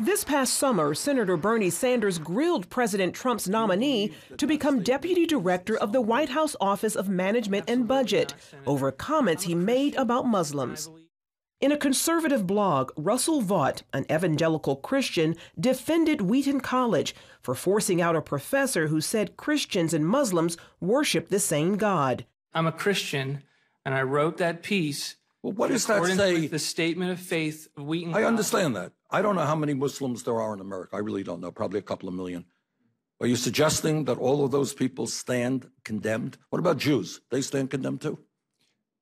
This past summer, Senator Bernie Sanders grilled President Trump's nominee to become deputy director of the White House Office of Management and Budget over comments he made about Muslims. In a conservative blog, Russell Vought, an evangelical Christian, defended Wheaton College for forcing out a professor who said Christians and Muslims worship the same God. I'm a Christian, and I wrote that pice. Well, what does that say? With the statement of faith of Wheaton I understand that. I don't know how many Muslims there are in America. I really don't know. Probably a couple of million. Are you suggesting that all of those people stand condemned? What about Jews? They stand condemned too?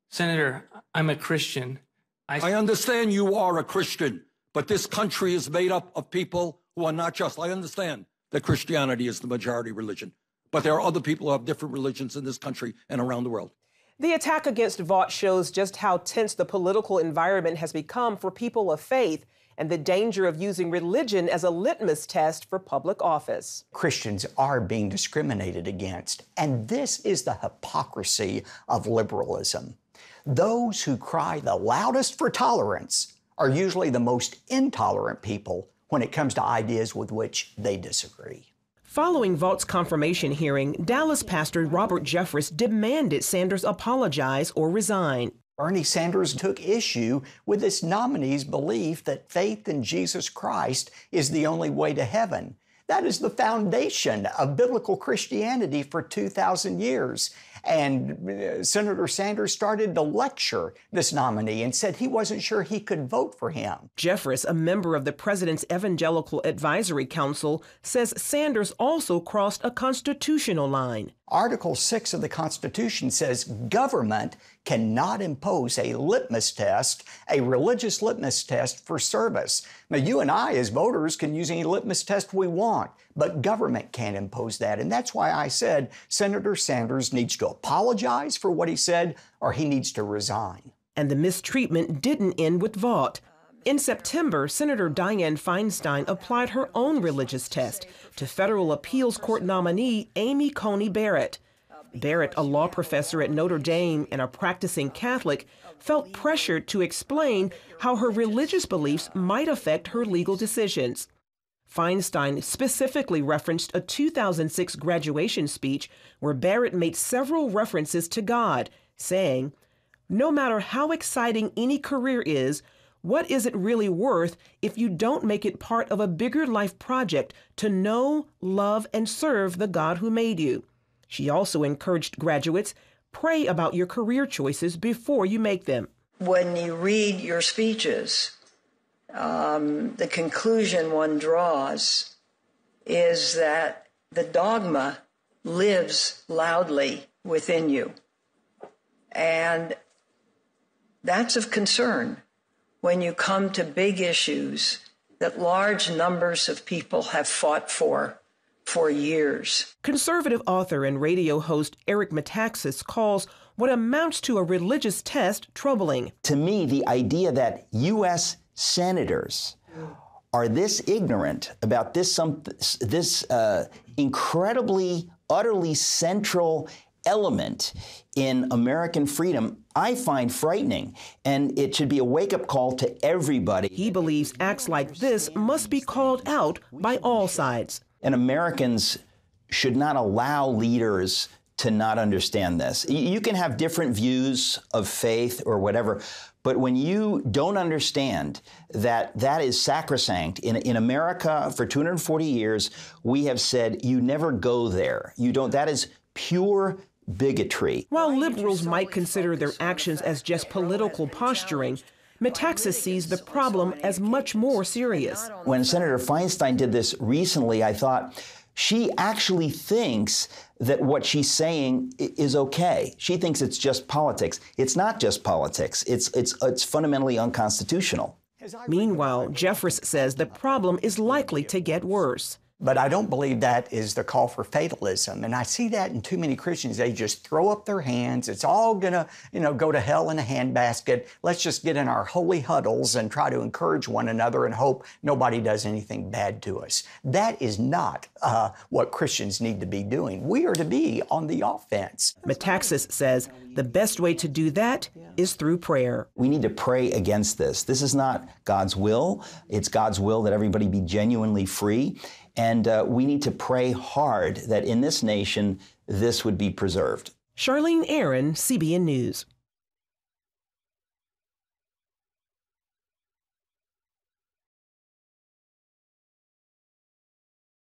Senator, I'm a Christian. I understand you are a Christian, but this country is made up of people who are not just. I understand that Christianity is the majority religion, but there are other people who have different religions in this country and around the world. The attack against Vought shows just how tense the political environment has become for people of faith and the danger of using religion as a litmus test for public office. Christians are being discriminated against, and this is the hypocrisy of liberalism. Those who cry the loudest for tolerance are usually the most intolerant people when it comes to ideas with which they disagree. Following Vaught's confirmation hearing, Dallas pastor Robert Jeffress demanded Sanders apologize or resign. Bernie Sanders took issue with this nominee's belief that faith in Jesus Christ is the only way to heaven. That is the foundation of biblical Christianity for 2,000 years. And Senator Sanders started to lecture this nominee and said he wasn't sure he could vote for him. Jeffress, a member of the president's Evangelical Advisory Council, says Sanders also crossed a constitutional line. Article 6 of the Constitution says government cannot impose a litmus test, a religious litmus test for service. Now, you and I as voters can use any litmus test we want, but government can't impose that. And that's why I said Senator Sanders needs to apologize for what he said or he needs to resign. And the mistreatment didn't end with Vought. In September, Senator Dianne Feinstein applied her own religious test to federal appeals court nominee Amy Coney Barrett. Barrett, a law professor at Notre Dame and a practicing Catholic, felt pressured to explain how her religious beliefs might affect her legal decisions. Feinstein specifically referenced a 2006 graduation speech where Barrett made several references to God, saying, "No matter how exciting any career is, what is it really worth if you don't make it part of a bigger life project to know, love, and serve the God who made you?" She also encouraged graduates, pray about your career choices before you make them. When you read your speeches, the conclusion one draws is that the dogma lives loudly within you. And that's of concern when you come to big issues that large numbers of people have fought for years. Conservative author and radio host Eric Metaxas calls what amounts to a religious test troubling. To me, the idea that U.S. senators are this ignorant about this incredibly, utterly central element in American freedom, I find frightening, and it should be a wake-up call to everybody. He believes acts like this must be called out by all sides. And Americans should not allow leaders to not understand this. You can have different views of faith or whatever, but when you don't understand that that is sacrosanct, in America for 240 years, we have said you never go there. You don't, that is pure bigotry. While liberals might consider their actions as just political posturing, Metaxas sees the problem as much more serious. When Senator Feinstein did this recently, I thought, she actually thinks that what she's saying is okay. She thinks it's just politics. It's not just politics. It's fundamentally unconstitutional. Meanwhile, Jeffress says the problem is likely to get worse. But I don't believe that is the call for fatalism. And I see that in too many Christians. They just throw up their hands. It's all going to, go to hell in a handbasket. Let's just get in our holy huddles and try to encourage one another and hope nobody does anything bad to us. That is not what Christians need to be doing. We are to be on the offense. Metaxas says the best way to do that is through prayer. We need to pray against this. This is not God's will. It's God's will that everybody be genuinely free. And we need to pray hard that in this nation, this would be preserved. Charlene Aaron, CBN News.